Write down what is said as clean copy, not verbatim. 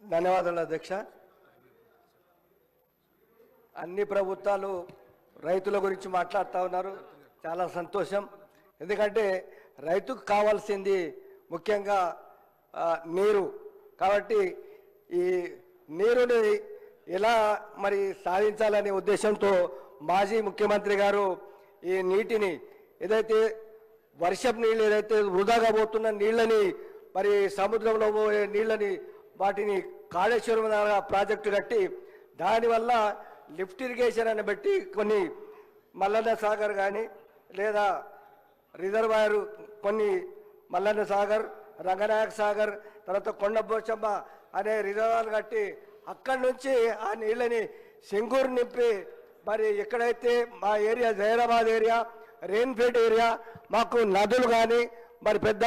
ధన్యవాదాలు అధ్యక్ష. అన్ని ప్రభుత్వాలు రైతుల గురించి మాట్లాడుతూ ఉన్నారు, చాలా సంతోషం. ఎందుకంటే రైతుకు కావాల్సింది ముఖ్యంగా నీరు. కాబట్టి ఈ నీరుని ఎలా మరి సాధించాలనే ఉద్దేశంతో మాజీ ముఖ్యమంత్రి గారు ఈ నీటిని ఏదైతే వర్షపు నీళ్ళు ఏదైతే వృధాగా పోతున్న నీళ్ళని మరి సముద్రంలో పోయే నీళ్ళని వాటిని కాళేశ్వరం ప్రాజెక్టు కట్టి దానివల్ల లిఫ్ట్ ఇరిగేషన్ అని బట్టి కొన్ని మల్లన్న సాగర్ కానీ లేదా రిజర్వాయర్ కొన్ని మల్లన్న సాగర్, రంగనాయక సాగర్, తర్వాత కొండపోచమ్మ అనే రిజర్వాయర్ కట్టి అక్కడి నుంచి ఆ నీళ్ళని సింగూరు నింపి మరి ఎక్కడైతే మా ఏరియా జైరాబాద్ ఏరియా, రెయిన్ఫీల్డ్ ఏరియా మాకు నదులు కానీ మరి పెద్ద